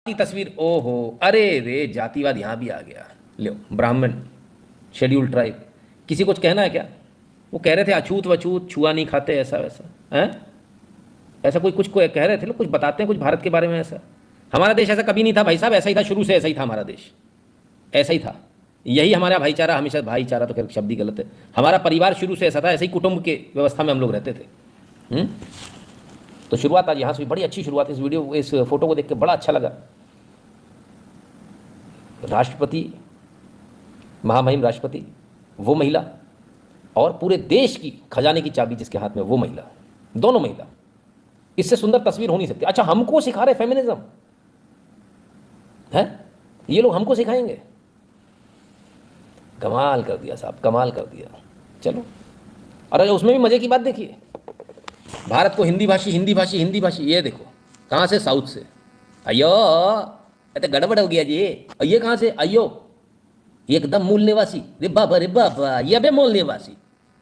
की तस्वीर, ओहो, अरे रे, जातिवाद यहां भी आ गया। लो, ब्राह्मण, शेड्यूल ट्राइब, किसी कुछ कहना है क्या? वो कह रहे थे अछूत वछूत, छुआ नहीं खाते, ऐसा वैसा है। ऐसा कोई कुछ को कह रहे थे, लोग कुछ बताते हैं कुछ भारत के बारे में ऐसा। हमारा देश ऐसा कभी नहीं था भाई साहब, ऐसा ही था शुरू से, ऐसा ही था हमारा देश, ऐसा ही था। यही हमारा भाईचारा, हमेशा भाईचारा तो खैर शब्द ही गलत है, हमारा परिवार शुरू से ऐसा था, ऐसे ही कुटुंब के व्यवस्था में हम लोग रहते थे। हम्म? तो शुरुआत आज यहाँ से बड़ी अच्छी शुरुआत, इस वीडियो इस फोटो को देख के बड़ा अच्छा लगा। राष्ट्रपति, महामहिम राष्ट्रपति, वो महिला, और पूरे देश की खजाने की चाबी जिसके हाथ में, वो महिला, दोनों महिला। इससे सुंदर तस्वीर हो नहीं सकती। अच्छा, हमको सिखा रहे फेमिनिज्म है, ये लोग हमको सिखाएंगे। कमाल कर दिया साहब, कमाल कर दिया। चलो, अरे उसमें भी मजे की बात देखिए, भारत को हिंदी भाषी हिंदी भाषी हिंदी भाषी, ये देखो कहां से, साउथ से। अयो, तो गड़बड़ हो गया जी। और ये कहां से, अयो, एकदम मूल निवासी, रे बाबा, ये बे मूल निवासी।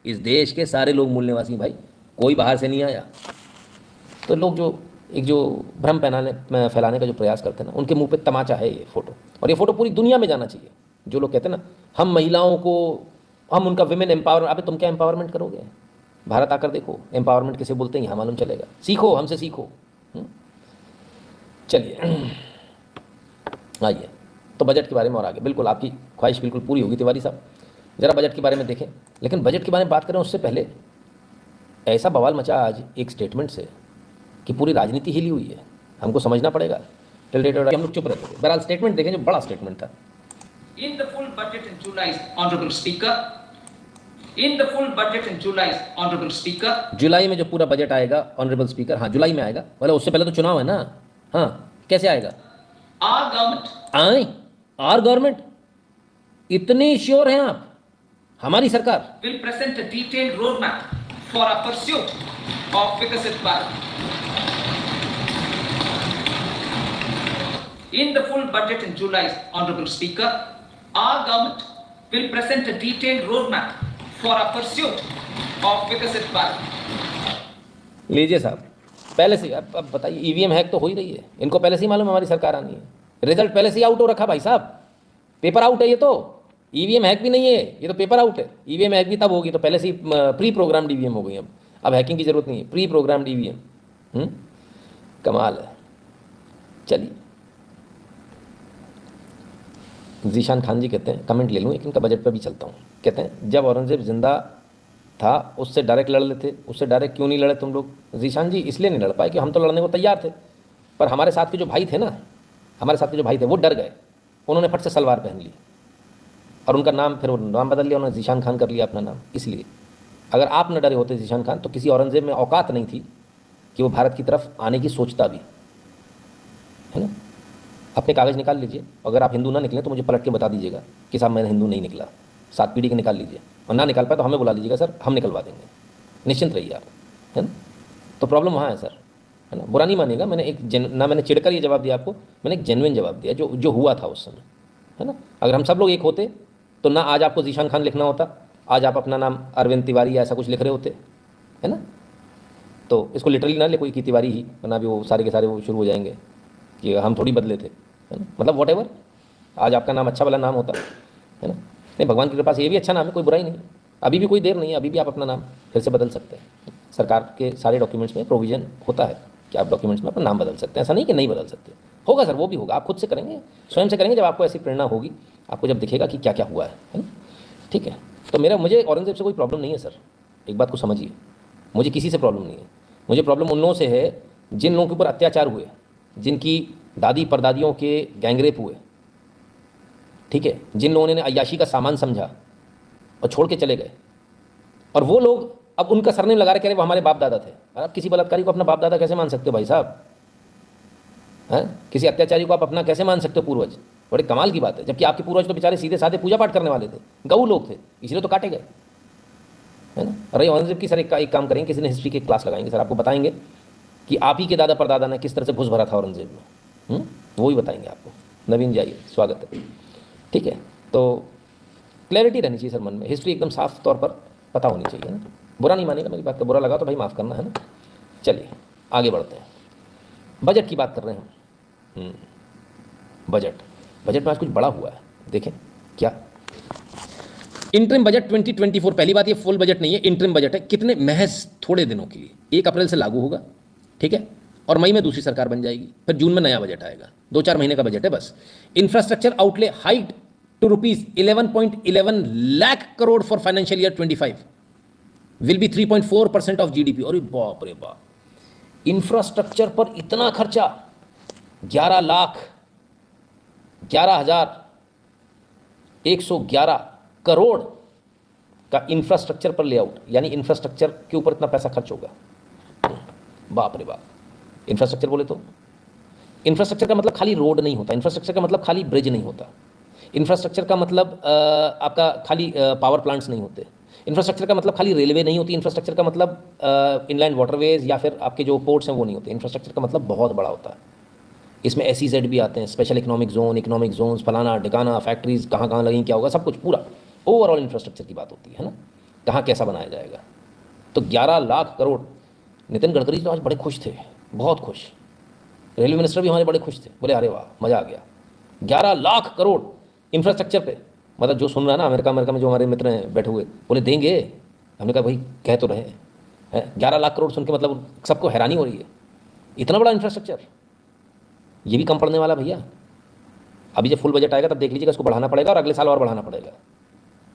इस देश के सारे लोग मूल निवासी भाई, कोई बाहर से नहीं आया। तो लोग जो एक जो भ्रम फैलाने का जो प्रयास करते हैं ना, उनके मुंह पे तमाचा है ये फोटो। और ये फोटो पूरी दुनिया में जाना चाहिए। जो लोग कहते हैं ना हम महिलाओं को, हम उनका विमेन एम्पावर, अबे तुम क्या एम्पावरमेंट करोगे? भारत आकर देखो एम्पावरमेंट किसे बोलते हैं, यहाँ मालूम चलेगा। सीखो, हमसे सीखो। चलिए आइए, तो बजट के बारे में और आगे, बिल्कुल आपकी ख्वाहिश बिल्कुल पूरी होगी तिवारी साहब, ज़रा बजट के बारे में देखें। लेकिन बजट के बारे में बात करें उससे पहले, ऐसा बवाल मचा आज एक स्टेटमेंट से कि पूरी राजनीति हिली हुई है, हमको समझना पड़ेगा। हम लोग चुप रहते थे, बहरहाल स्टेटमेंट देखें जो बड़ा स्टेटमेंट था। In the full budget in July, Honorable Speaker. In the full budget in July, Honorable Speaker. जुलाई में जो पूरा बजट आएगा ऑनरेबल स्पीकर, हाँ जुलाई में आएगा, बोले उससे पहले तो चुनाव है ना। हाँ, कैसे आएगा? Our government. आए, आर गवर्नमेंट, इतनी श्योर हैं आप? हमारी सरकार will present a detailed roadmap for our pursuit of Vikasit Bharat. In the full budget in July, Honorable Speaker, our government will present a detailed roadmap for our pursuit of Vikasit Bharat. लीजिए साहब, पहले से अब बताइए, EVM hack तो हो ही रही है, इनको पहले से ही मालूम हमारी सरकार आनी है, रिजल्ट पहले से ही आउट हो रखा भाई साहब, पेपर आउट है ये तो, ईवीएम हैक भी नहीं है ये तो, पेपर आउट है। ईवीएम हैक भी तब होगी तो पहले से ही प्री प्रोग्राम्ड ईवीएम हो गई, अब हैकिंग की जरूरत नहीं है, प्री प्रोग्राम्ड ईवीएम। कमाल है। चलिए, जीशान खान जी कहते हैं, कमेंट ले लूँ एक इनका, बजट पर भी चलता हूँ। कहते हैं जब औरंगजेब जिंदा था उससे डायरेक्ट लड़ लेते, उससे डायरेक्ट क्यों नहीं लड़े तुम लोग? जीशान जी इसलिए नहीं लड़ पाए कि हम तो लड़ने को तैयार थे, पर हमारे साथ के जो भाई थे ना, हमारे साथ के जो भाई थे वो डर गए, उन्होंने फट से सलवार पहन ली और उनका नाम, फिर नाम बदल लिया उन्होंने, जीशान खान कर लिया अपना नाम। इसलिए अगर आप न डरे होते जीशान खान, तो किसी औरंगजेब में औकात नहीं थी कि वो भारत की तरफ आने की सोचता भी, है ना। अपने कागज़ निकाल लीजिए, अगर आप हिंदू ना निकले तो मुझे पलट के बता दीजिएगा कि साहब मैं हिंदू नहीं निकला, 7 पीढ़ी के निकाल लीजिए, और ना निकाल पाए तो हमें बुला लीजिएगा सर, हम निकलवा देंगे, निश्चिंत रहिए आप, है ना। तो प्रॉब्लम वहाँ है सर, है ना, बुरा नहीं मानिएगा। मैंने ना मैंने चिढ़कर ये जवाब दिया आपको, मैंने एक जेन्युइन जवाब दिया जो जो हुआ था उस समय, है ना। अगर हम सब लोग एक होते तो ना आज आपको जीशान खान लिखना होता, आज आप अपना नाम अरविंद तिवारी या ऐसा कुछ लिख रहे होते, है ना। तो इसको लिटरली ना ले कोई कि तिवारी ही, वरना भी वो सारे के सारे वो शुरू हो जाएंगे कि हम थोड़ी बदले थे, है ना। मतलब वॉट एवर, आज आपका नाम अच्छा वाला नाम होता, है ना। नहीं, भगवान की कृपा से ये भी अच्छा नाम है, कोई बुराई नहीं है, अभी भी कोई देर नहीं है, अभी भी आप अपना नाम फिर से बदल सकते हैं। सरकार के सारे डॉक्यूमेंट्स में प्रोविज़न होता है कि आप डॉक्यूमेंट्स में अपना नाम बदल सकते हैं, ऐसा नहीं कि नहीं बदल सकते। होगा सर, वो भी होगा, आप खुद से करेंगे, स्वयं से करेंगे, जब आपको ऐसी प्रेरणा होगी, आपको जब दिखेगा कि क्या क्या हुआ है ना। ठीक है, तो मुझे औरंगजेब से कोई प्रॉब्लम नहीं है सर, एक बात को समझिए, मुझे किसी से प्रॉब्लम नहीं है। मुझे प्रॉब्लम उन लोगों से है जिन लोगों के ऊपर अत्याचार हुए, जिनकी दादी परदादियों के गैंगरेप हुए, ठीक है, जिन लोगों ने अय्याशी का सामान समझा और छोड़ के चले गए, और वो लोग अब उनका सरनेम लगा रहे, कह रहे वो हमारे बाप दादा थे। और आप किसी बलात्कारी को अपना बाप दादा कैसे मान सकते हो भाई साहब? हैं, किसी अत्याचारी को आप अपना कैसे मान सकते हो पूर्वज? बड़े कमाल की बात है, जबकि आपके पूर्वज तो बेचारे सीधे साधे पूजा पाठ करने वाले थे, गऊ लोग थे, इसलिए तो काटे गए, है ना। अरे औरंगजेब की सर एक काम करेंगे, किसी ने हिस्ट्री की क्लास लगाएंगे सर, आपको बताएंगे कि आप ही के दादा परदादा ने किस तरह से घुस भरा था औरंगजेब में, वो ही बताएंगे आपको। नवीन जी आइए, स्वागत है। ठीक है, तो क्लैरिटी रहनी चाहिए सर मन में, हिस्ट्री एकदम साफ तौर पर पता होनी चाहिए ना। बुरा नहीं मानेगा मेरी बात का, बुरा लगा तो भाई माफ़ करना, है ना। चलिए आगे बढ़ते हैं, बजट की बात कर रहे हैं। बजट, बजट में आज कुछ बड़ा हुआ है, देखें क्या। इंटरिम बजट 2024, पहली बात ये फुल बजट नहीं है, इंटरिम बजट है, कितने, महज थोड़े दिनों के लिए, 1 अप्रैल से लागू होगा, ठीक है, और मई में दूसरी सरकार बन जाएगी, फिर जून में नया बजट आएगा, 2-4 महीने का बजट है बस। Infrastructure outlay hiked to ₹11.11 lakh crore for financial year 25, will be 3.4% of GDP। और बाप रे बाप, इंफ्रास्ट्रक्चर पर इतना खर्चा, 11,11,111 करोड़ का इंफ्रास्ट्रक्चर पर लेआउट, यानी इंफ्रास्ट्रक्चर के ऊपर इतना पैसा खर्च होगा, बाप रे बाप। इंफ्रास्ट्रक्चर बोले तो इंफ्रास्ट्रक्चर का मतलब खाली रोड नहीं होता, इंफ्रास्ट्रक्चर का मतलब खाली ब्रिज नहीं होता, इंफ्रास्ट्रक्चर का मतलब आपका खाली पावर प्लांट्स नहीं होते, इंफ्रास्ट्रक्चर का मतलब खाली रेलवे नहीं होती, इंफ्रास्ट्रक्चर का मतलब इनलैंड वाटरवेज या फिर आपके जो पोर्ट्स हैं वो नहीं होते। इंफ्रास्ट्रक्चर का मतलब बहुत बड़ा होता है, इसमें SEZ भी आते हैं, स्पेशल इकोनॉमिक जोन्स, फलाना ढिकाना, फैक्ट्रीज कहाँ कहाँ लगेंगी, क्या होगा, सब कुछ पूरा ओवरऑल इंफ्रास्ट्रक्चर की बात होती है ना, कहाँ कैसा बनाया जाएगा। तो 11 लाख करोड़, नितिन गडकरी तो आज बड़े खुश थे, बहुत खुश, रेलवे मिनिस्टर भी हमारे बड़े खुश थे, बोले अरे वाह मज़ा आ गया, 11 लाख करोड़ इंफ्रास्ट्रक्चर पे। मतलब जो सुन रहा है ना, अमेरिका में जो हमारे मित्र हैं बैठे हुए, बोले देंगे, हमने कहा भाई कह तो रहे हैं, 11 लाख करोड़ सुन के मतलब सबको हैरानी हो रही है, इतना बड़ा इंफ्रास्ट्रक्चर, ये भी कम पड़ने वाला भैया। अभी जब फुल बजट आएगा तब देख लीजिएगा, इसको बढ़ाना पड़ेगा और अगले साल और बढ़ाना पड़ेगा।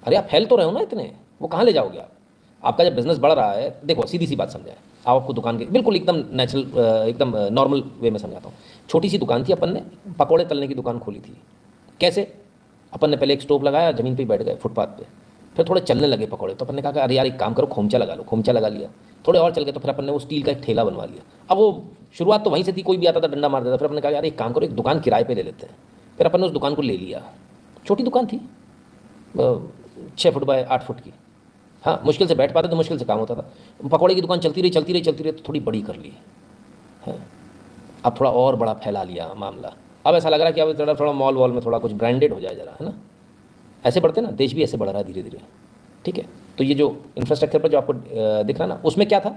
अरे आप फैल तो रहे हो ना इतने, वो कहाँ ले जाओगे आप? आपका जब बिजनेस बढ़ रहा है, देखो सीधी सी बात समझाए, आपको दुकान के बिल्कुल एकदम नेचुरल, एकदम नॉर्मल वे में समझाता हूँ। छोटी सी दुकान थी, अपन ने पकौड़े तलने की दुकान खोली थी। कैसे? अपन ने पहले एक स्टोव लगाया, ज़मीन पे ही बैठ गए फुटपाथ पे, फिर थोड़े चलने लगे पकौड़े, तो अपन ने कहा कि अरे यार एक काम करो, खोमचा लगा लो, खोमचा लगा लिया, थोड़े और चल गए तो फिर अपन ने वो स्टील का एक ठेला बनवा लिया। अब वो शुरुआत तो वहीं से थी, कोई भी आता था डंडा मार देता, फिर अपन ने कहा यार एक काम करो, एक दुकान किराए पे ले लेते हैं। फिर अपन ने उस दुकान को ले लिया, छोटी दुकान थी, 6 फुट बाय 8 फुट की, हाँ मुश्किल से बैठ पाते तो मुश्किल से काम होता था। पकौड़े की दुकान चलती रही तो थोड़ी बड़ी कर ली है, अब थोड़ा और बड़ा फैला लिया मामला। अब ऐसा लग रहा है कि अब थोड़ा मॉल वॉल में थोड़ा कुछ ब्रांडेड हो जाए जरा, है ना, ऐसे बढ़ते ना, देश भी ऐसे बढ़ रहा है धीरे धीरे, ठीक है। तो ये जो इंफ्रास्ट्रक्चर पर जो आपको दिख रहा ना, उसमें क्या था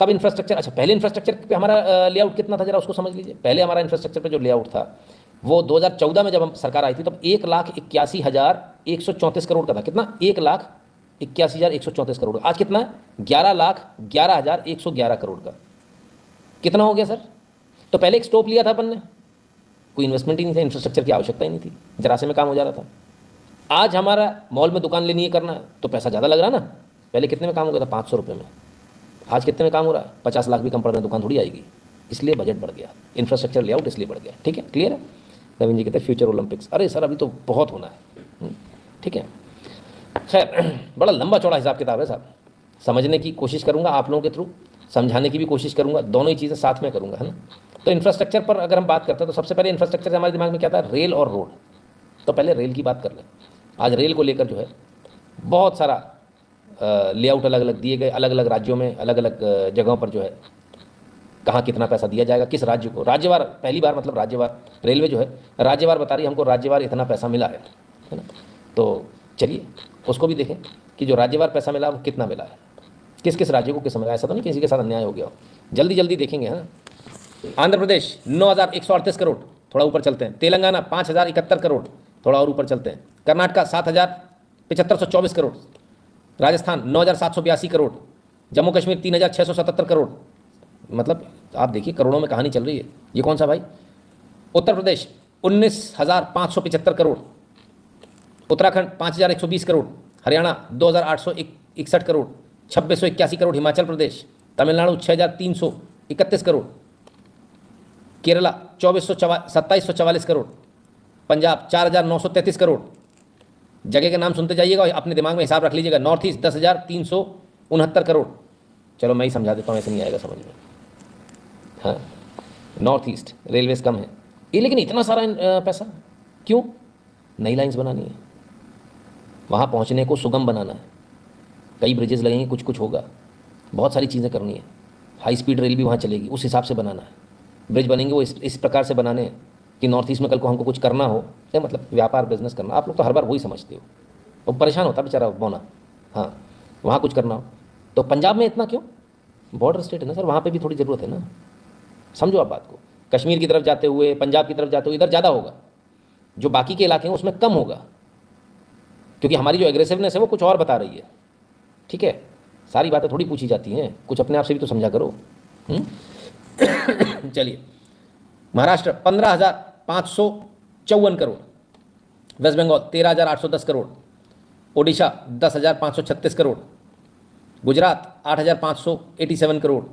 तब इंफ्रास्ट्रक्चर। अच्छा, पहले इंफ्रास्ट्रक्चर पे हमारा लेआउट कितना था, जरा उसको समझ लीजिए। पहले हमारा इंफ्रास्ट्रक्चर पे जो लेआउट था वो 2014 में जब हम सरकार आई थी तब 1,81,134 करोड़ का था। कितना? 1,81,134 करोड़। आज कितना है? 11,11,111 करोड़ का। कितना हो गया सर? तो पहले एक स्टोव लिया था अपन ने, कोई इन्वेस्टमेंट ही नहीं था, इंफ्रास्ट्रक्चर की आवश्यकता ही नहीं थी, जरा से में काम हो जा रहा था। आज हमारा मॉल में दुकान लेनी है, करना है तो पैसा ज़्यादा लग रहा है ना। पहले कितने में काम हो गया था? 500 रुपये में। आज कितने में काम हो रहा है? 50 लाख भी कम पड़ रहा है, दुकान थोड़ी आएगी। इसलिए बजट बढ़ गया, इंफ्रास्ट्रक्चर लेआउट इसलिए बढ़ गया। ठीक है, क्लियर है? नवीन जी कहते हैं फ्यूचर ओलंपिक्स। अरे सर अभी तो बहुत होना है, ठीक है। खैर बड़ा लंबा चौड़ा हिसाब किताब है साहब, समझने की कोशिश करूँगा आप लोगों के थ्रू, समझाने की भी कोशिश करूँगा, दोनों ही चीज़ें साथ में करूँगा, है ना। तो इंफ्रास्ट्रक्चर पर अगर हम बात करते हैं तो सबसे पहले इंफ्रास्ट्रक्चर से हमारे दिमाग में क्या था? रेल और रोड। तो पहले रेल की बात कर लें। आज रेल को लेकर जो है बहुत सारा लेआउट अलग अलग दिए गए, अलग अलग राज्यों में, अलग अलग जगहों पर जो है कहाँ कितना पैसा दिया जाएगा, किस राज्य को, राज्यवार, पहली बार मतलब राज्यवार रेलवे जो है राज्यवार बता रही है हमको, राज्यवार इतना पैसा मिला है ना। तो चलिए उसको भी देखें कि जो राज्यवार पैसा मिला वो कितना मिला है, किस किस राज्य को किस मिला। ऐसा तो नहीं किसी के साथ अन्याय हो गया हो। जल्दी जल्दी देखेंगे, है ना। आंध्र प्रदेश 9,138 करोड़, थोड़ा ऊपर चलते हैं। तेलंगाना 5,071 करोड़, थोड़ा और ऊपर चलते हैं। कर्नाटका 7,7524 करोड़। राजस्थान 9,782 करोड़। जम्मू कश्मीर 3,677 करोड़। मतलब आप देखिए करोड़ों में कहानी चल रही है। ये कौन सा भाई? उत्तर प्रदेश 19,575 करोड़। उत्तराखंड 5,120 करोड़। हरियाणा 2,861 करोड़। 2,681 करोड़ हिमाचल प्रदेश। तमिलनाडु 6,331 करोड़। केरला 2,744 करोड़। पंजाब 4,933 करोड़। जगह के नाम सुनते जाइएगा, अपने दिमाग में हिसाब रख लीजिएगा। North east 10,369 crore. चलो मैं ही समझा देता हूँ, ऐसे नहीं आएगा समझ में। हाँ, नॉर्थ ईस्ट रेलवेज कम है ये, लेकिन इतना सारा पैसा क्यों? नई लाइंस बनानी है, वहाँ पहुँचने को सुगम बनाना है, कई ब्रिजेस लगेंगे, कुछ कुछ होगा, बहुत सारी चीज़ें करनी है। हाई स्पीड रेल भी वहाँ चलेगी, उस हिसाब से बनाना है। ब्रिज बनेंगे वो इस प्रकार से बनाने हैं कि नॉर्थ ईस्ट में कल को हमको कुछ करना हो, या मतलब व्यापार बिजनेस करना। आप लोग तो हर बार वही समझते हो, वो परेशान होता बेचारा बोना। हाँ, वहाँ कुछ करना हो तो पंजाब में इतना क्यों? बॉर्डर स्टेट है ना सर, वहाँ पे भी थोड़ी ज़रूरत है ना। समझो आप बात को, कश्मीर की तरफ जाते हुए, पंजाब की तरफ जाते हुए इधर ज़्यादा होगा, जो बाकी के इलाके हैं उसमें कम होगा, क्योंकि हमारी जो एग्रेसिवनेस है वो कुछ और बता रही है। ठीक है, सारी बातें थोड़ी पूछी जाती हैं, कुछ अपने आप से भी तो समझा करो। चलिए, महाराष्ट्र 15,554 करोड़, वेस्ट बंगाल 13,810 करोड़, ओडिशा 10,536 करोड़, गुजरात 8,587 करोड़,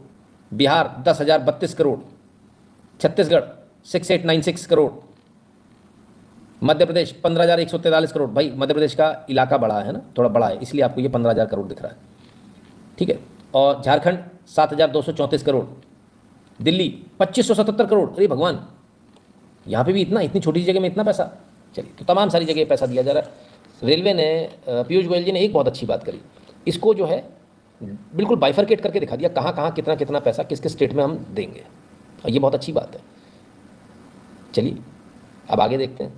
बिहार 10,032 करोड़, छत्तीसगढ़ 6,896 करोड़, मध्य प्रदेश 15,143 करोड़। भाई मध्य प्रदेश का इलाका बड़ा है ना, थोड़ा बड़ा है, इसलिए आपको ये 15,000 करोड़ दिख रहा है। ठीक है, और झारखंड 7,234 करोड़, दिल्ली 2,577 करोड़। अरे भगवान, यहाँ पे भी इतनी छोटी जगह में इतना पैसा। चलिए, तो तमाम सारी जगह पैसा दिया जा रहा है। रेलवे ने, पीयूष गोयल जी ने एक बहुत अच्छी बात करी, इसको जो है बिल्कुल बाइफरकेट करके दिखा दिया, कहाँ कहाँ कितना कितना पैसा किस किस स्टेट में हम देंगे, और ये बहुत अच्छी बात है। चलिए अब आगे देखते हैं।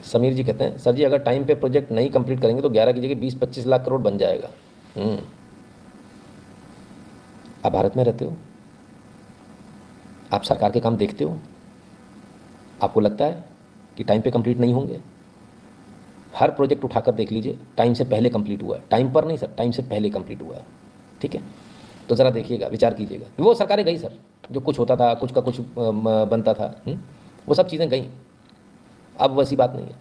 समीर जी कहते हैं, सर जी अगर टाइम पे प्रोजेक्ट नहीं कंप्लीट करेंगे तो 11 की जगह 20-25 लाख करोड़ बन जाएगा। आप भारत में रहते हो, आप सरकार के काम देखते हो, आपको लगता है कि टाइम पे कंप्लीट नहीं होंगे? हर प्रोजेक्ट उठाकर देख लीजिए, टाइम से पहले कंप्लीट हुआ है। टाइम पर नहीं सर, टाइम से पहले कंप्लीट हुआ है। ठीक है, तो ज़रा देखिएगा, विचार कीजिएगा। वो सरकारें गई सर, जो कुछ होता था, कुछ का कुछ बनता था, वो सब चीज़ें गई। अब वैसी बात नहीं है।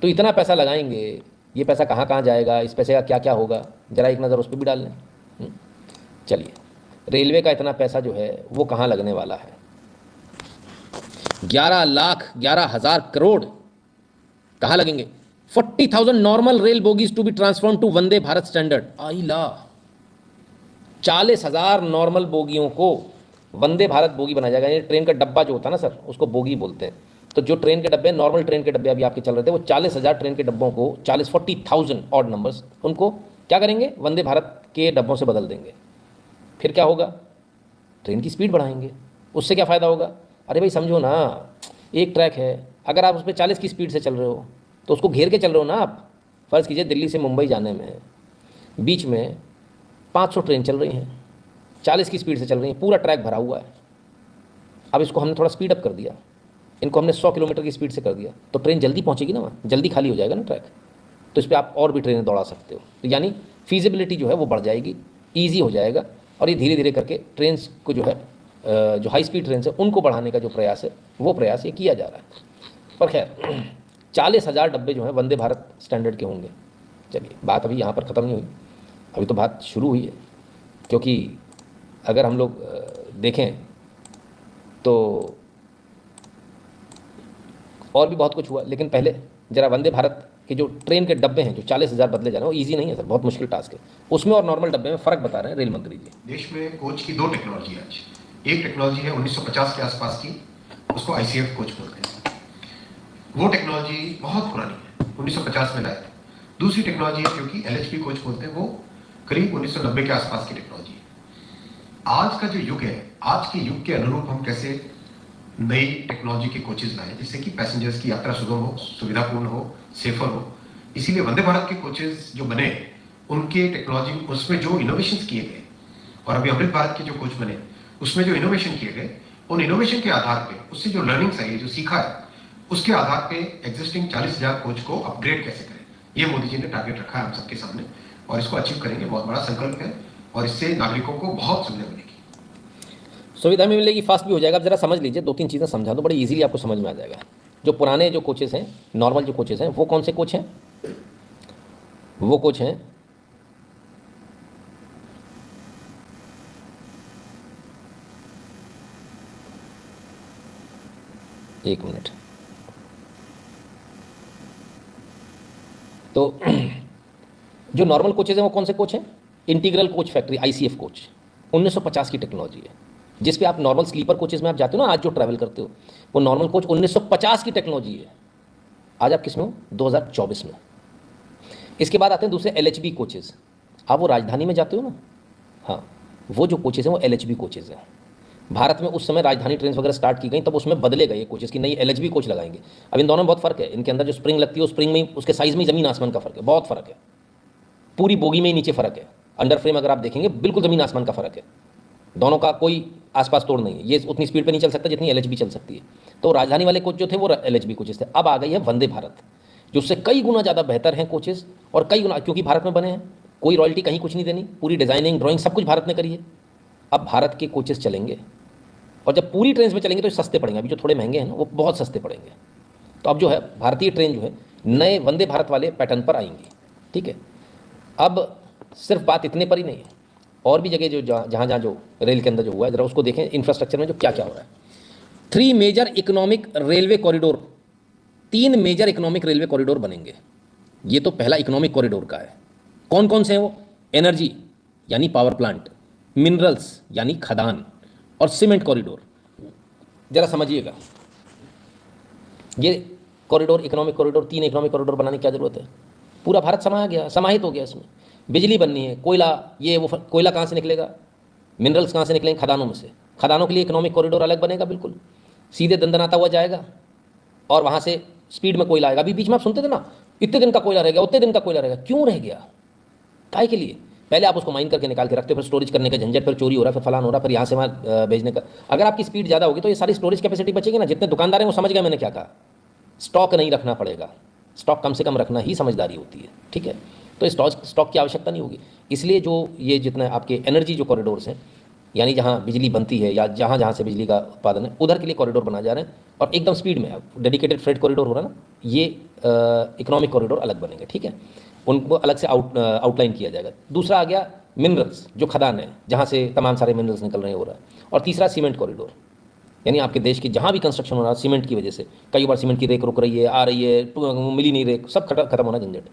तो इतना पैसा लगाएंगे, ये पैसा कहाँ कहाँ जाएगा, इस पैसे का क्या क्या होगा, ज़रा एक नज़र उस पर भी डाल लें। चलिए, रेलवे का इतना पैसा जो है वो कहाँ लगने वाला है? 11,11,000 करोड़ कहाँ लगेंगे? 40,000 normal rail bogies to be transform to Vande Bharat standard. आइला 40,000 नॉर्मल बोगियों को वंदे भारत बोगी बनाया जाएगा। ये ट्रेन का डब्बा जो होता है ना सर, उसको बोगी बोलते हैं। तो जो ट्रेन के डब्बे, नॉर्मल ट्रेन के डब्बे अभी आपके चल रहे थे, वो 40,000 ट्रेन के डब्बों को, 40,000 ऑड नंबर्स, उनको क्या करेंगे? वंदे भारत के डब्बों से बदल देंगे। फिर क्या होगा? ट्रेन की स्पीड बढ़ाएंगे। उससे क्या फ़ायदा होगा? अरे भाई समझो ना, एक ट्रैक है, अगर आप उस पर 40 की स्पीड से चल रहे हो तो उसको घेर के चल रहे हो ना आप। फ़र्ज़ कीजिए दिल्ली से मुंबई जाने में बीच में 500 ट्रेन चल रही हैं, 40 की स्पीड से चल रही हैं, पूरा ट्रैक भरा हुआ है। अब इसको हमने थोड़ा स्पीड अप कर दिया, इनको हमने 100 किलोमीटर की स्पीड से कर दिया, तो ट्रेन जल्दी पहुंचेगी ना, वहाँ जल्दी खाली हो जाएगा ना ट्रैक। तो इस पर आप और भी ट्रेनें दौड़ा सकते हो। तो यानी फीजिबिलिटी जो है वो बढ़ जाएगी, ईजी हो जाएगा। और ये धीरे धीरे करके ट्रेन को जो है, जो हाई स्पीड ट्रेन है उनको बढ़ाने का जो प्रयास है, वो प्रयास ये किया जा रहा है। पर खैर 40,000 डब्बे जो हैं वंदे भारत स्टैंडर्ड के होंगे। चलिए, बात अभी यहाँ पर ख़त्म नहीं हुई, अभी तो बात शुरू हुई है। क्योंकि अगर हम लोग देखें तो और भी बहुत कुछ हुआ, लेकिन पहले ज़रा वंदे भारत के जो ट्रेन के डब्बे हैं, जो 40,000 बदले जा रहे हैं, वो ईजी नहीं है सर, बहुत मुश्किल टास्क है। उसमें और नॉर्मल डब्बे में फ़र्क बता रहे हैं रेल मंत्री जी। देश में कोच की 2 टेक्नोलॉजी है आज। एक टेक्नोलॉजी है 1950 के आसपास की, उसको ICF कोच बोलते हैं। वो टेक्नोलॉजी बहुत पुरानी है, 1950 में लाए थे। दूसरी टेक्नोलॉजी है जो कि LHP कोच बोलते हैं, वो करीब 1990 के आसपास की टेक्नोलॉजी है। आज का जो युग है, आज के युग के अनुरूप हम कैसे नई टेक्नोलॉजी के कोचेज लाएं जिससे कि पैसेंजर्स की यात्रा सुगम हो, सुविधापूर्ण हो, सेफर हो। इसीलिए वंदे भारत के कोचेज जो बने, उनके टेक्नोलॉजी, उसमें जो इनोवेशंस किए गए, और अभी अमृत भारत के जो कोच बने उसमें जो इनोवेशन किए गए, उन इनोवेशन के आधार पे, उससे जो लर्निंग्स आई है, जो सीखा है, उसके आधार पे एग्जिस्टिंग 40,000 कोच को अपग्रेड कैसे करें, ये मोदी जी ने टारगेट रखा है हम सबके सामने, और इसको अचीव करेंगे। बहुत बड़ा संकल्प है, और इससे नागरिकों को बहुत सुविधा मिलेगी, सुविधा भी मिलेगी, फास्ट भी हो जाएगा। अब जरा समझ लीजिए, 2-3 चीज़ें समझा दो, बड़ी इजीली आपको समझ में आ जाएगा। जो पुराने जो कोचेस हैं, नॉर्मल जो कोचेस हैं, वो कौन से कोच हैं? वो कोच हैं एक मिनट, तो जो नॉर्मल कोचेज हैं वो कौन से कोच हैं? Integral coach factory, ICF coach, 1950 की टेक्नोलॉजी है। जिस पे आप नॉर्मल स्लीपर कोचेज में आप जाते हो ना, आज जो ट्रैवल करते हो, वो नॉर्मल कोच 1950 की टेक्नोलॉजी है। आज आप किस में हो? 2024 में। इसके बाद आते हैं दूसरे LHB कोचेज। आप वो राजधानी में जाते हो ना, हाँ, वो जो कोचेज हैं वो LHB कोचेज हैं। भारत में उस समय राजधानी ट्रेन वगैरह स्टार्ट की गई, तब उसमें बदले गए कोचेस की नई LHB कोच लगाएंगे। अब इन दोनों में बहुत फ़र्क है, इनके अंदर जो स्प्रिंग लगती है उस स्प्रिंग में, उसके साइज़ में ज़मीन आसमान का फ़र्क है, बहुत फ़र्क है। पूरी बोगी में ही नीचे फ़र्क है, अंडर फ्रेम अगर आप देखेंगे बिल्कुल ज़मीन आसमान का फ़र्क है। दोनों का कोई आसपास तोड़ नहीं है, ये उतनी स्पीड पे नहीं चल सकता जितनी LHB चल सकती है। तो राजधानी वाले कोच जो थे वो LHB कोचेस थे। अब आ गई है वंदे भारत, जो उससे कई गुना ज़्यादा बेहतर हैं कोचेस, और कई गुना, क्योंकि भारत में बने हैं, कोई रॉयल्टी कहीं कुछ नहीं देनी, पूरी डिज़ाइनिंग ड्राइंग सब कुछ भारत ने करी है। अब भारत के कोचेस चलेंगे, और जब पूरी ट्रेन में चलेंगे तो सस्ते पड़ेंगे, अभी जो थोड़े महंगे हैं ना वो बहुत सस्ते पड़ेंगे। तो अब जो है भारतीय ट्रेन जो है नए वंदे भारत वाले पैटर्न पर आएंगी, ठीक है। अब सिर्फ बात इतने पर ही नहीं है, और भी जगह जो जहाँ जहाँ जो रेल के अंदर जो हुआ है, ज़रा उसको देखें, इंफ्रास्ट्रक्चर में जो क्या क्या हो रहा है। 3 major economic railway corridor, 3 major economic railway corridor बनेंगे। ये तो पहला इकोनॉमिक कॉरिडोर का है। कौन कौन से हैं वो? एनर्जी यानी पावर प्लांट, मिनरल्स यानी खदान, और सीमेंट कॉरिडोर। जरा समझिएगा, ये corridor, economic corridor, 3 economic corridor बनाने की क्या जरूरत है? पूरा भारत समाहित हो गया इसमें। बिजली बननी है, कोयला, ये वो कोयला कहाँ से निकलेगा? मिनरल्स कहाँ से निकलेंगे? खदानों में से। खदानों के लिए इकोनॉमिक कॉरिडोर अलग बनेगा, बिल्कुल सीधे दंदनाता हुआ जाएगा, और वहाँ से स्पीड में कोयला आएगा। अभी बीच में आप सुनते थे ना, इतने दिन का कोयला रह गया, उतने दिन का कोयला रहेगा। क्यों रह गया? काहे के लिए? पहले आप उसको माइन करके निकाल के रखते, फिर स्टोरेज करने का झंझट, फिर चोरी हो रहा है, फिर फलान हो रहा है, फिर यहाँ से वहाँ भेजने का। अगर आपकी स्पीड ज़्यादा होगी तो ये सारी स्टोरेज कैपेसिटी बचेगी ना। जितने दुकानदार हैं वो समझ गए मैंने क्या कहा, स्टॉक नहीं रखना पड़ेगा, स्टॉक कम से कम रखना ही समझदारी होती है, ठीक है। तो स्टॉक की आवश्यकता नहीं होगी। इसलिए जो ये जितने आपके एनर्जी जो कॉरिडोर्स हैं, यानी जहाँ बिजली बनती है या जहाँ जहाँ से बिजली का उत्पादन है, उधर के लिए कॉरिडोर बनाए जा रहे हैं, और एकदम स्पीड में। डेडिकेटेड फ्रेट कॉरिडोर हो रहा है ना, ये इकोनॉमिक कॉरिडोर अलग बनेंगे, ठीक है। उनको अलग से आउटलाइन किया जाएगा। दूसरा आ गया मिनरल्स, जो खदान है जहाँ से तमाम सारे मिनरल्स निकल रहे हैं, हो रहा है। और तीसरा सीमेंट कॉरिडोर, यानी आपके देश की जहाँ भी कंस्ट्रक्शन हो रहा है सीमेंट की वजह से, कई बार सीमेंट की रेक रुक रही है, आ रही है, मिली नहीं रेक, सब खत्म होना झंझट,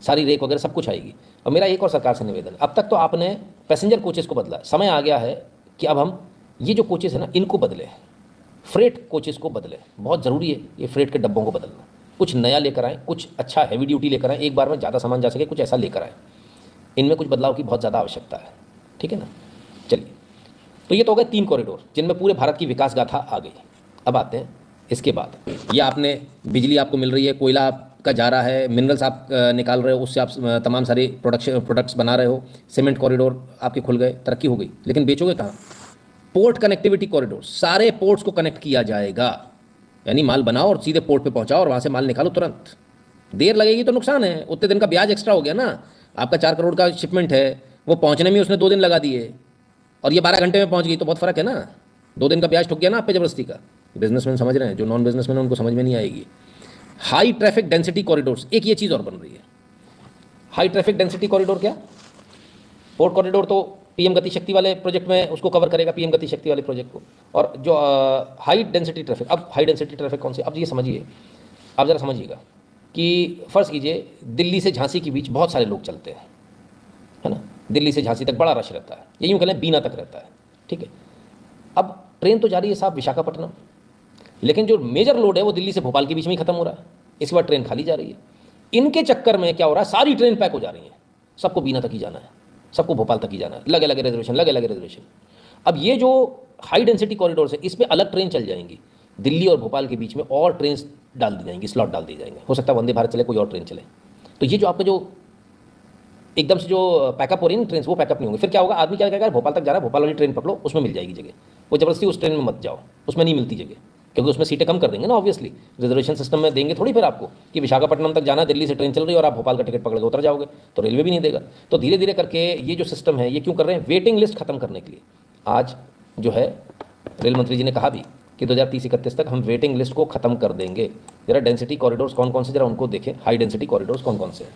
सारी रेक वगैरह सब कुछ आएगी। और मेरा एक और सरकार से निवेदन है, अब तक तो आपने पैसेंजर कोचेस को बदला, समय आ गया है कि अब हम ये जो कोचेस है ना इनको बदले, फ्रेट कोचेस को बदले। बहुत ज़रूरी है ये फ्रेट के डब्बों को बदलना। कुछ नया लेकर आएँ, कुछ अच्छा हैवी ड्यूटी लेकर आएँ, एक बार में ज़्यादा सामान जा सके, कुछ ऐसा लेकर आएँ। इनमें कुछ बदलाव की बहुत ज़्यादा आवश्यकता है, ठीक है ना। चलिए, तो ये तो हो गए 3 कॉरिडोर जिनमें पूरे भारत की विकास गाथा आ गई। अब आते हैं इसके बाद, ये आपने बिजली आपको मिल रही है, कोयला आपका जा रहा है, मिनरल्स आप निकाल रहे हो, उससे आप तमाम सारे प्रोडक्ट्स बना रहे हो, सीमेंट कॉरिडोर आपके खुल गए, तरक्की हो गई। लेकिन बेचोगे कहाँ? पोर्ट कनेक्टिविटी कॉरिडोर, सारे पोर्ट्स को कनेक्ट किया जाएगा, यानी माल बनाओ और सीधे पोर्ट पे पहुंचाओ और वहाँ से माल निकालो तुरंत। देर लगेगी तो नुकसान है, उतने दिन का ब्याज एक्स्ट्रा हो गया ना। आपका 4 करोड़ का शिपमेंट है, वो पहुँचने में उसने 2 दिन लगा दिए, और ये 12 घंटे में पहुँच गई, तो बहुत फ़र्क है ना। 2 दिन का ब्याज ठुक गया ना आप पे ज़बरदस्ती का। बिजनेसमैन समझ रहे हैं, जो नॉन बिजनेसमैन उनको समझ में नहीं आएगी। हाई ट्रैफिक डेंसिटी कॉरिडोर्स, एक ये चीज़ और बन रही है। हाई ट्रैफिक डेंसिटी कॉरिडोर क्या? पोर्ट कॉरिडोर तो पीएम गति शक्ति वाले प्रोजेक्ट में उसको कवर करेगा, पीएम गति शक्ति वाले प्रोजेक्ट को। और जो हाई डेंसिटी ट्रैफिक, अब हाई डेंसिटी ट्रैफिक कौन सी? अब ये समझिए, आप ज़रा समझिएगा कि फ़र्ज़ कीजिए दिल्ली से झांसी के बीच बहुत सारे लोग चलते हैं, है ना। दिल्ली से झांसी तक बड़ा रश रहता है, ये यूँ कहें बीना तक रहता है, ठीक है। अब ट्रेन तो जा रही है साहब विशाखापट्टनम, लेकिन जो मेजर लोड है वो दिल्ली से भोपाल के बीच में ही खत्म हो रहा है। इसके बाद ट्रेन खाली जा रही है। इनके चक्कर में क्या हो रहा है, सारी ट्रेन पैक हो जा रही है, सबको बीना तक ही जाना है, सबको भोपाल तक ही जाना है, लगे लगे रिजर्वेशन, लगे लगे रिजर्वेशन। अब ये जो हाई डेंसिटी कॉरिडोर है, इसमें अलग ट्रेन चल जाएंगी, दिल्ली और भोपाल के बीच में और ट्रेन डाल दी जाएंगी, स्लॉट डाल दी जाएंगे। हो सकता है वंदे भारत चले, कोई और ट्रेन चले। तो ये जो आपका जो एकदम से जो पैकअप हो रही है ना ट्रेन, वो पैकअप नहीं होंगे। फिर क्या होगा, आदमी क्या कहेगा, भोपाल तक जा रहा है, भोपाल वाली ट्रेन पकड़ो, उसमें मिल जाएगी जगह। वो जबरदस्ती उस ट्रेन में मत जाओ, उसमें नहीं मिलती जगह, क्योंकि उसमें सीटें कम कर देंगे ना। ऑब्वियसली रिजर्वेशन सिस्टम में देंगे थोड़ी फिर आपको कि विशाखापट्टनम तक जाना, दिल्ली से ट्रेन चल रही है और आप भोपाल का टिकट पकड़ के उतर जाओगे, तो रेलवे भी नहीं देगा। तो धीरे धीरे करके ये जो सिस्टम है, ये क्यों कर रहे हैं? वेटिंग लिस्ट खत्म करने के लिए। आज जो है रेल मंत्री जी ने कहा भी कि 2030-31 तक हम वेटिंग लिस्ट को खत्म कर देंगे। जरा डेंसिटी कॉरिडोर्स कौन कौन से, जरा उनको देखें, हाई डेंसिटी कॉरिडोर्स कौन कौन से हैं।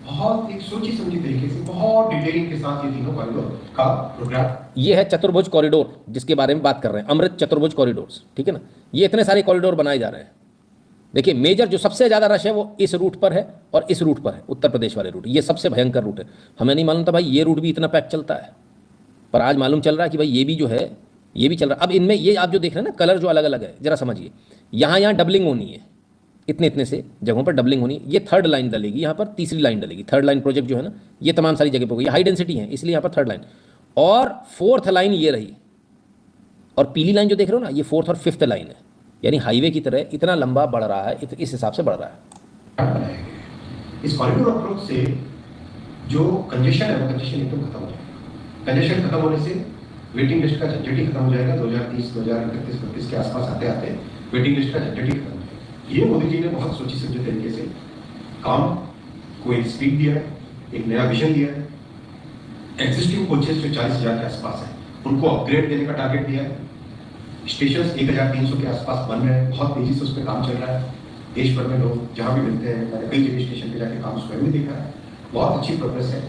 बहुत एक सोची समझी तरीके से, बहुत डिटेलिंग के साथ ये तीनों कॉरिडोर का प्रोग्राम। ये है चतुर्भुज कॉरिडोर जिसके बारे में बात कर रहे हैं, अमृत चतुर्भुज कॉरिडोर्स, ठीक है ना। ये इतने सारे कॉरिडोर बनाए जा रहे हैं। देखिए, मेजर जो सबसे ज़्यादा रश है वो इस रूट पर है और इस रूट पर है, उत्तर प्रदेश वाले रूट। ये सबसे भयंकर रूट है। हमें नहीं मालूम था भाई ये रूट भी इतना पैक चलता है, पर आज मालूम चल रहा है कि भाई ये भी जो है ये भी चल रहा है। अब इनमें ये आप जो देख रहे हैं ना, कलर जो अलग अलग है, जरा समझिए। यहाँ डबलिंग होनी है, इतने इतने से जगहों पर डबलिंग होनी है। ये 3rd लाइन डलेगी, यहाँ पर 3री लाइन डलेगी। 3rd लाइन प्रोजेक्ट जो है ना, ये तमाम सारी जगह पर होगी। हाई डेंसिटी है इसलिए यहाँ पर 3rd लाइन, और 4th लाइन ये रही, और पीली लाइन जो देख रहे हो ना, ये 4th और 5th लाइन है। यानी हाईवे की तरह इतना लंबा बढ़ रहा है, इस हिसाब से बढ़ रहा है। इस कॉरिडोर अप्रोच से जो कंजेशन है वो कंजेशन एकदम खत्म हो जाएगा। कंजेशन खत्म होने से वेटिंग लिस्ट का झंझट ही खत्म हो जाएगा। 2030, 2031, 32 के आसपास आते आते वेटिंग लिस्ट का झंझट ही खत्म हो जाएगा। ये मोदी जी ने बहुत सोची समझे तरीके से काम को एक स्पीड दिया है, एक नया विजन दिया है। एग्जिस्टिंग कोचेस जो 40,000 के आसपास है उनको अपग्रेड देने का टारगेट दिया है। स्टेशन 1300 के आसपास बन रहे हैं, बहुत तेजी से उस पर काम चल रहा है। देश भर में लोग जहाँ भी मिलते हैं, मैंने कई जगह स्टेशन पे जाके काम स्वयं भी देखा है, बहुत अच्छी प्रोग्रेस है।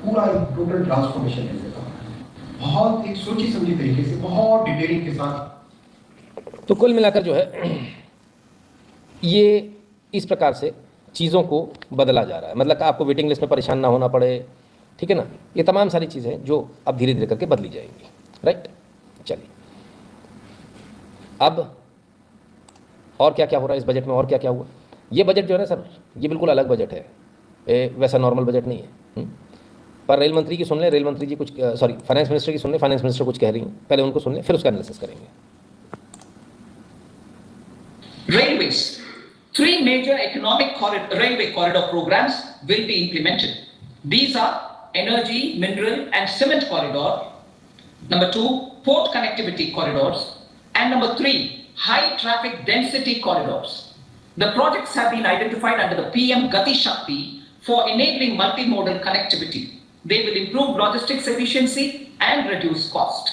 पूरा एक टोटल ट्रांसफॉर्मेशन है, बहुत एक सोची समझी तरीके से, बहुत डिटेलिंग के साथ। तो कुल मिलाकर जो है ये इस प्रकार से चीज़ों को बदला जा रहा है, मतलब आपको वेटिंग लिस्ट में परेशान ना होना पड़े, ठीक है ना। ये तमाम सारी चीज़ें जो अब धीरे धीरे करके बदली जाएंगी, राइट। चलिए अब और क्या क्या हो रहा है इस बजट में, और क्या क्या हुआ। ये बजट जो है ना सर, ये बिल्कुल अलग बजट है, वैसा नॉर्मल बजट नहीं है। पर रेल मंत्री की सुन लें, रेल मंत्री जी कुछ, सॉरी फाइनेंस मिनिस्टर की सुन लें, फाइनेंस मिनिस्टर कुछ कह रही हैं, पहले उनको सुन लें फिर उसका एनालिसिस करेंगे। Railways. 3 major railway corridor programs will be implemented. These are energy, mineral and cement corridor. Number 2, port connectivity corridors. And number 3, high traffic density corridors. The projects have been identified under the PM Gati Shakti for enabling multimodal connectivity. They will improve logistics efficiency and reduce cost.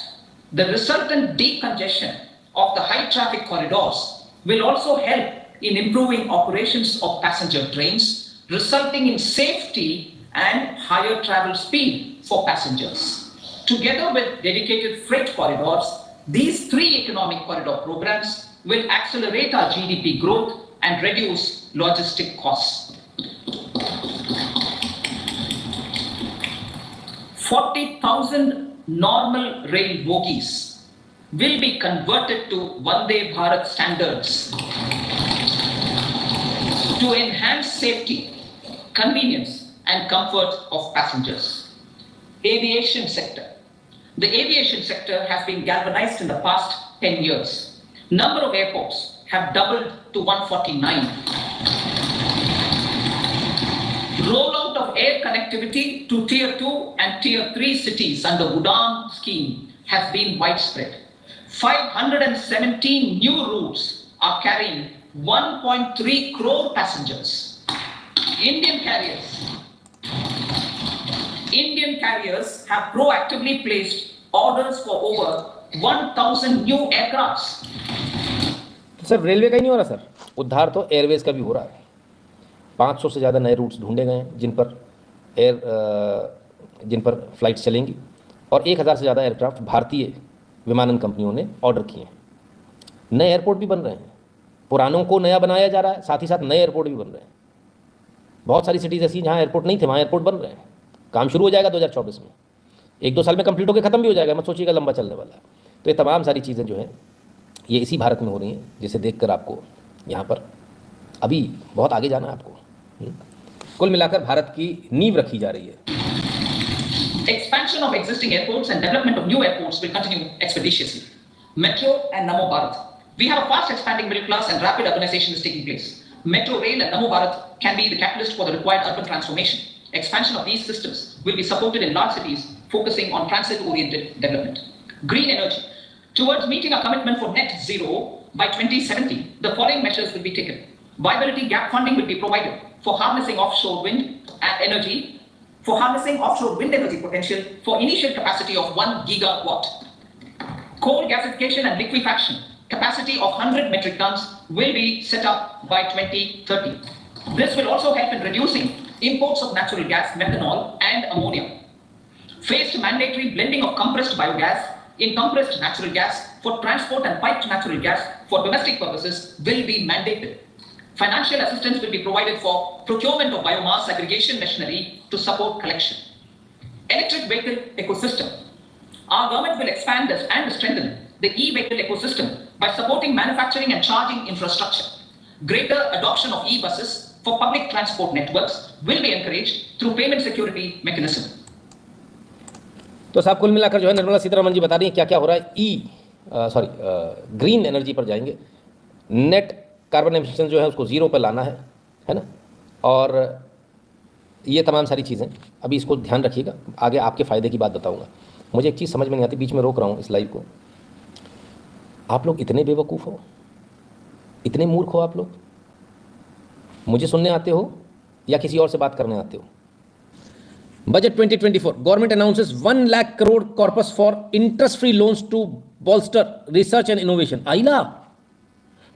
The resultant decongestion of the high traffic corridors will also help in improving operations of passenger trains, resulting in safety and higher travel speed for passengers. Together with dedicated freight corridors, these 3 economic corridor programs will accelerate our GDP growth and reduce logistic costs. 40,000 normal rail bogies will be converted to Vande Bharat standards to enhance safety, convenience and comfort of passengers. Aviation sector. The aviation sector has been galvanized in the past 10 years. Number of airports have doubled to 149. Rollout of air connectivity to Tier 2 and Tier 3 cities under Udan scheme has been widespread. 517 new routes are carrying 1.3 crore passengers. Indian carriers have proactively placed orders for over 1,000 new aircrafts. Sir railway का ही नहीं हो रहा sir, उद्धार तो Airways का भी हो रहा है। 500 से ज़्यादा नए रूट्स ढूंढे गए हैं जिन पर फ्लाइट्स चलेंगी, और 1000 से ज़्यादा एयरक्राफ्ट भारतीय विमानन कंपनियों ने ऑर्डर किए हैं। नए एयरपोर्ट भी बन रहे हैं, पुरानों को नया बनाया जा रहा है, साथ ही साथ नए एयरपोर्ट भी बन रहे हैं। बहुत सारी सिटीज़ ऐसी जहाँ एयरपोर्ट नहीं थे वहाँ एयरपोर्ट बन रहे हैं। काम शुरू हो जाएगा 2024 में, 1-2 साल में कंप्लीट होकर ख़त्म भी हो जाएगा, मत सोचिएगा लंबा चलने वाला है। तो ये तमाम सारी चीज़ें जो हैं ये इसी भारत में हो रही हैं, जिसे देखकर आपको यहाँ पर अभी बहुत आगे जाना है आपको। कुल मिलाकर भारत की नींव रखी जा रही है। Expansion of existing airports and development of new airports will continue expeditiously. Metro and Namo Bharat. We have a fast expanding middle class and rapid urbanization is taking place. Metro rail and Namo Bharat can be the catalyst for the required urban transformation. Expansion of these systems will be supported in large cities, focusing on transit-oriented development. Green energy. Towards meeting our commitment for net zero by 2070, the following measures will be taken. Viability gap funding will be provided for harnessing offshore wind energy potential for initial capacity of 1 gigawatt. Coal gasification and liquefaction capacity of 100 metric tons will be set up by 2030. This will also help in reducing imports of natural gas, methanol and ammonia. Phased mandatory blending of compressed biogas in compressed natural gas for transport and piped natural gas for domestic purposes will be mandated. Financial assistance will be provided for procurement of biomass aggregation machinery to support collection. Electric vehicle ecosystem. Our government will expand and strengthen the e-vehicle ecosystem by supporting manufacturing and charging infrastructure. Greater adoption of e-buses for public transport networks will be encouraged through payment security mechanism. तो साहब कुल मिलाकर जो है निर्मला सीतारमण जी बता रही हैं क्या क्या हो रहा है। ग्रीन एनर्जी पर जाएंगे, नेट कार्बन एमिशन जो है उसको 0 पर लाना है ना, और ये तमाम सारी चीज़ें अभी इसको ध्यान रखिएगा, आगे आपके फ़ायदे की बात बताऊंगा। मुझे एक चीज़ समझ में नहीं आती, बीच में रोक रहा हूँ इस लाइव को। आप लोग इतने बेवकूफ़ हो, इतने मूर्ख हो आप लोग? मुझे सुनने आते हो या किसी और से बात करने आते हो? Budget 2024 government announces 1 lakh crore corpus for interest free loans to bolster research and innovation. आइला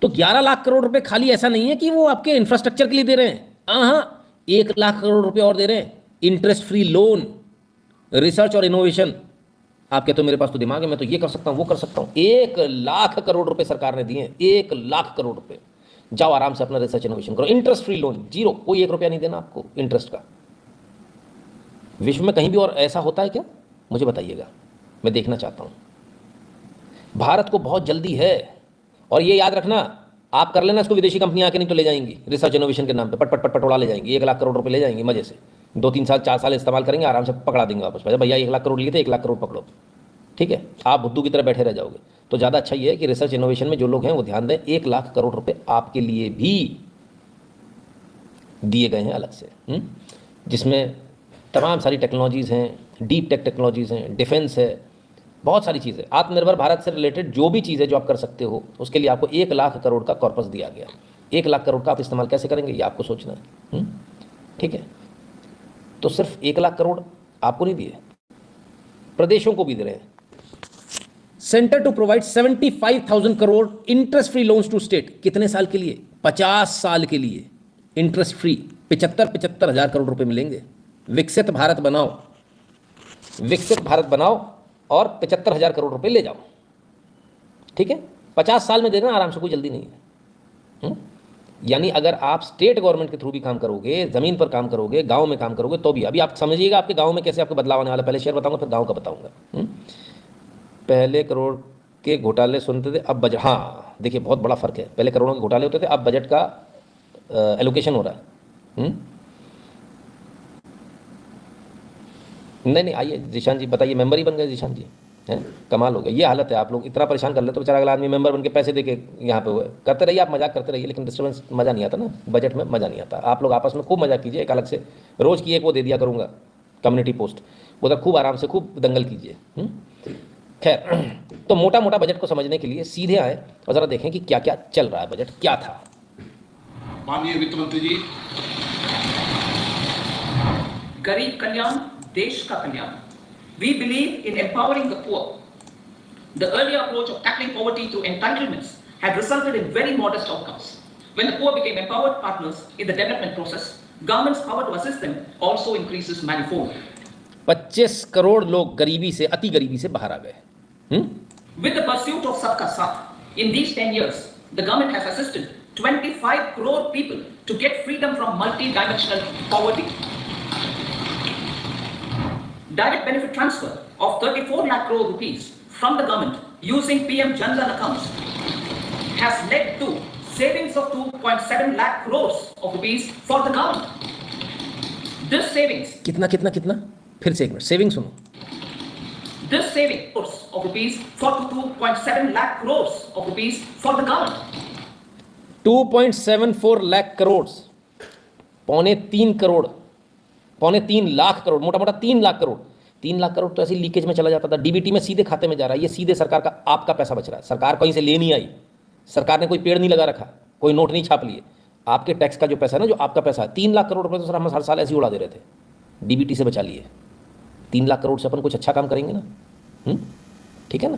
तो 11 लाख करोड़ रुपए खाली ऐसा नहीं है कि वो आपके इंफ्रास्ट्रक्चर के लिए दे रहे हैं, हाँ 1 लाख करोड़ रुपए और दे रहे हैं इंटरेस्ट फ्री लोन, रिसर्च और इनोवेशन। आप कहते हो मेरे पास तो दिमाग है, मैं तो ये कर सकता हूँ वो कर सकता हूँ। 1 लाख करोड़ रुपए सरकार ने दिए हैं, 1 लाख करोड़ रुपए। जाओ आराम से अपना रिसर्च इनोवेशन करो, इंटरेस्ट फ्री लोन, जीरो, कोई 1 रुपया नहीं देना आपको इंटरेस्ट का। विश्व में कहीं भी और ऐसा होता है क्या? मुझे बताइएगा, मैं देखना चाहता हूँ। भारत को बहुत जल्दी है, और ये याद रखना, आप कर लेना इसको, विदेशी कंपनी आके नहीं तो ले जाएंगी रिसर्च इनोवेशन के नाम पे, पट पट पट पट उड़ा ले जाएंगी। 1 लाख करोड़ रुपए ले जाएंगी मजे से, 2-3 साल 4 साल इस्तेमाल करेंगे, आराम से पकड़ा देंगे वापस। भैया 1 लाख करोड़ लिए थे, 1 लाख करोड़ पकड़ो, ठीक है? आप बुद्धू की तरह बैठे रह जाओगे। तो ज़्यादा अच्छा ये है कि रिसर्च इनोवेशन में जो लोग हैं वो ध्यान दें, 1 लाख करोड़ रुपए आपके लिए भी दिए गए हैं अलग से, जिसमें तमाम सारी टेक्नोलॉजीज़ हैं, डीप टेक टेक्नोलॉजीज़ हैं, डिफेंस है, बहुत सारी चीज़ें। आत्मनिर्भर भारत से रिलेटेड जो भी चीज़ है जो आप कर सकते हो, उसके लिए आपको 1 लाख करोड़ का कॉर्पस दिया गया। 1 लाख करोड़ का आप इस्तेमाल कैसे करेंगे ये आपको सोचना है, ठीक है? तो सिर्फ 1 लाख करोड़ आपको नहीं दिए, प्रदेशों को भी दे रहे हैं। Centre to provide 75,000 crore interest free loans to state. कितने साल के लिए? 50 साल के लिए इंटरेस्ट फ्री। 75 हज़ार करोड़ रुपए मिलेंगे। विकसित भारत बनाओ, विकसित भारत बनाओ और 75 हज़ार करोड़ रुपए ले जाओ, ठीक है? 50 साल में देना आराम से, कोई जल्दी नहीं है। यानी अगर आप स्टेट गवर्नमेंट के थ्रू भी काम करोगे, ज़मीन पर काम करोगे, गांव में काम करोगे, तो भी अभी आप समझिएगा आपके गांव में कैसे आपको बदलाव आने वाला। पहले शहर बताऊंगा फिर गांव का बताऊंगा। पहले करोड़ के घोटाले सुनते थे, अब बजट, हाँ देखिए बहुत बड़ा फ़र्क है। पहले करोड़ों के घोटाले होते थे, अब बजट का एलोकेशन हो रहा है। नहीं आइए जीशान जी बताइए, मेंबर ही बन गए जीशान जी, हैं? कमाल हो गया। ये हालत है, आप लोग इतना परेशान कर लेते तो बेचारा अगला आदमी मेंबर बन के पैसे दे के यहाँ पे हुए। करते रहिए आप, मजाक करते रहिए, लेकिन डिस्टर्बेंस मज़ा नहीं आता ना, बजट में मज़ा नहीं आता। आप लोग आपस में खूब मजाक कीजिए, एक अलग से रोज़ की एक वो दे दिया करूँगा कम्युनिटी पोस्ट, उधर खूब आराम से खूब दंगल कीजिए। खैर, तो मोटा मोटा बजट को समझने के लिए सीधे आए और ज़रा देखें कि क्या क्या चल रहा है, बजट क्या था। माननीय वित्त मंत्री जी, गरीब कल्याण, देश का कल्याण। We believe in empowering the poor. The earlier approach of tackling poverty through entitlements had resulted in very modest outcomes. When the poor became empowered partners in the development process, government's power to assist them also increases manifold. 25 crore लोग गरीबी से, अति गरीबी से बाहर आ गए। With the pursuit of Sabka Saath, in these 10 years, the government has assisted 25 crore people to get freedom from multi-dimensional poverty. Direct benefit transfer of 34 lakh crore rupees from the government using PM Jan Dhan accounts has led to savings of 2.7 lakh crores of rupees for the government. This savings, कितना फिर से एक minute, saving सुनो। this saving of rupees 42.7 lakh crores of rupees for the government. 2.74 lakh crore, पौने 3 लाख करोड़, मोटा मोटा 3 लाख करोड़। 3 लाख करोड़ तो ऐसी लीकेज में चला जाता था, डीबीटी में सीधे खाते में जा रहा है। ये सीधे सरकार का, आपका पैसा बच रहा है। सरकार कहीं से ले नहीं आई, सरकार ने कोई पेड़ नहीं लगा रखा, कोई नोट नहीं छाप लिए। आपके टैक्स का जो पैसा है ना, जो आपका पैसा है, 3 लाख करोड़ रुपये तो सर हम हर साल ऐसे ही उड़ा दे रहे थे, डीबीटी से बचा लिए। 3 लाख करोड़ से अपन कुछ अच्छा काम करेंगे ना, ठीक है ना?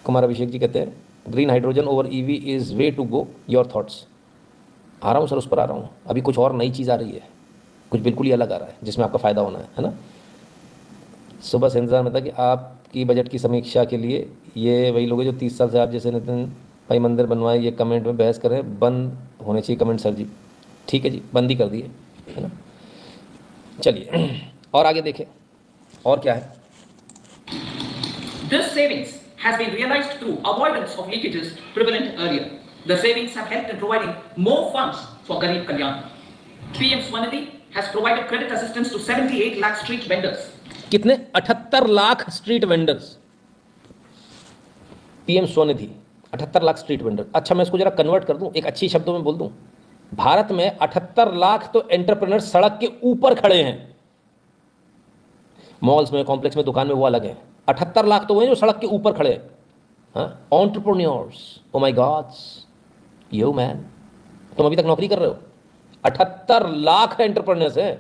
कुमार अभिषेक जी कहते हैं green hydrogen over EV is way to go, your thoughts. आ रहा हूँ सर, उस पर आ रहा हूँ। अभी कुछ और नई चीज़ आ रही है, कुछ बिल्कुल ही अलग आ रहा है जिसमें आपका फ़ायदा होना है ना? सुबह से इंतजार में था कि आपकी बजट की समीक्षा के लिए ये वही लोग हैं जो 30 साल से आप जैसे नितिन भाई मंदिर बनवाए, ये कमेंट में बहस करें, बंद होने चाहिए कमेंट सर जी। ठीक है जी, बंद ही कर दिए, है ना? चलिए और आगे देखें और क्या है। This savings has been realized through avoidance of leakages prevalent earlier. The savings have helped in providing more funds for Garib Kalyan. PM Swanidhi has provided credit assistance to 78 lakh street vendors. कितने? 78 lakh street vendors. PM Svanidhi 78 lakh street vendor. अच्छा मैं इसको जरा convert कर दूं, एक अच्छी शब्दों में बोल दूं, भारत में 78 लाख तो एंटरप्रेन्योर सड़क के ऊपर खड़े हैं, मॉल्स में, कॉम्प्लेक्स में, दुकान में, वो अलग है। 78 लाख तो वो हैं जो सड़क के ऊपर खड़े हैं। हाँ, entrepreneurs, oh my God's, yo man, तुम अभी तक नौकरी कर रहे हो। 78 लाख एंटरप्रेन्योर्स हैं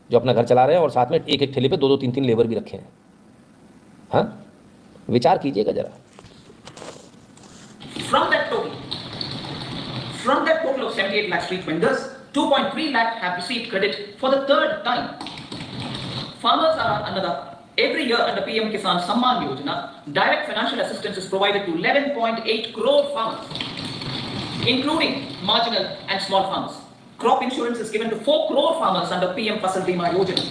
जो अपना घर चला रहे हैं और साथ में एक एक ठेले पे 2-2, 3-3 लेबर भी रखे हैं। हाँ, विचार कीजिएगा जरा। From that total of 78 lakh street vendors, 2.3 lakh have received credit for the third time. Farmers are another. Every year under PM Kisan Samman Yojana, direct financial assistance is provided to 11.8 crore farmers, including marginal and small farmers. Crop insurance is given to 4 crore farmers under PM Fasal Bima Yojana.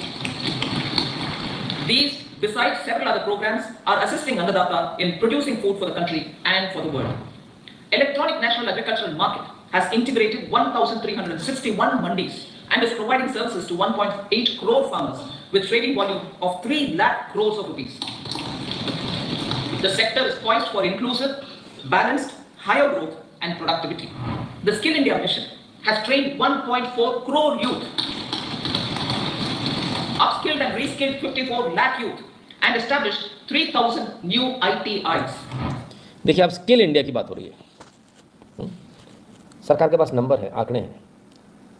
These, besides several other programs, are assisting Annadata in producing food for the country and for the world. Electronic National Agricultural Market has integrated 1,361 mandis and is providing services to 1.8 crore farmers with trading volume of 3 lakh crores of rupees. The sector is poised for inclusive, balanced, higher growth and productivity. The Skill India mission has trained 1.4 crore youth, upskilled and reskilled 54 lakh youth and established 3,000 new ITIs. देखिए, अब skill India की बात हो रही है। सरकार के पास number है, आंकड़े हैं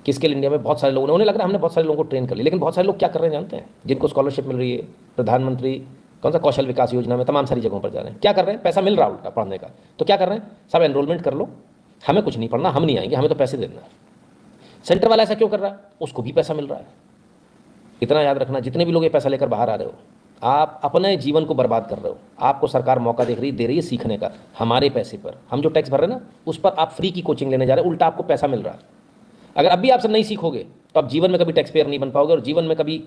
कि स्किल इंडिया में बहुत सारे लोगों ने, उन्हें लग रहा है हमने बहुत सारे लोगों को ट्रेन कर लिया, लेकिन बहुत सारे लोग क्या कर रहे हैं जानते हैं? जिनको स्कॉलरशिप मिल रही है, प्रधानमंत्री कौन सा कौशल विकास योजना में, तमाम सारी जगहों पर जा रहे हैं। क्या कर रहे हैं? पैसा मिल रहा है उल्टा पढ़ने का, तो क्या कर रहे हैं? सब एनरोलमेंट कर लो, हमें कुछ नहीं पढ़ना, हम नहीं आएंगे, हमें तो पैसे देना है। सेंटर वाला ऐसा क्यों कर रहा है? उसको भी पैसा मिल रहा है। इतना याद रखना, जितने भी लोग ये पैसा लेकर बाहर आ रहे हो, आप अपने जीवन को बर्बाद कर रहे हो। आपको सरकार मौका दे रही है सीखने का, हमारे पैसे पर। हम जो टैक्स भर रहे हैं ना, उस पर आप फ्री की कोचिंग लेने जा रहे हो, उल्टा आपको पैसा मिल रहा है। अगर अब भी आप सब नहीं सीखोगे तो आप जीवन में कभी टैक्स पेयर नहीं बन पाओगे और जीवन में कभी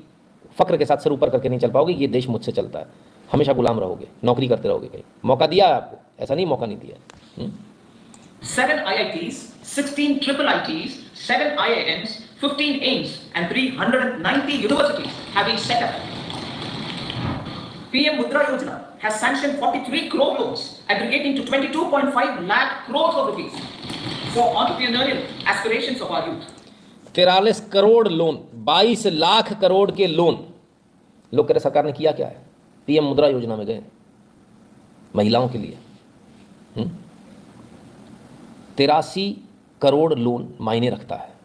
फक्र के साथ सिर ऊपर करके नहीं चल पाओगे। ये देश मुझसे चलता है, हमेशा गुलाम रहोगे, नौकरी करते रहोगे। कहीं मौका दिया आपको, ऐसा नहीं मौका नहीं दिया। 7 IITs, 16 triple ITs, 7 IIMs, 15 AIIMS and 390 universities have been set up. PM Mudra Yojana has sanctioned 43 crore loans aggregating to 22.5 lakh crores of rupees for entrepreneurial aspirations of our youth. 43 crore loan, 22 lakh crore के loan. लोग कह रहे सरकार ने किया क्या है? PM मुद्रा योजना में गए महिलाओं के लिए। 83 करोड़ लोन मायने रखता है।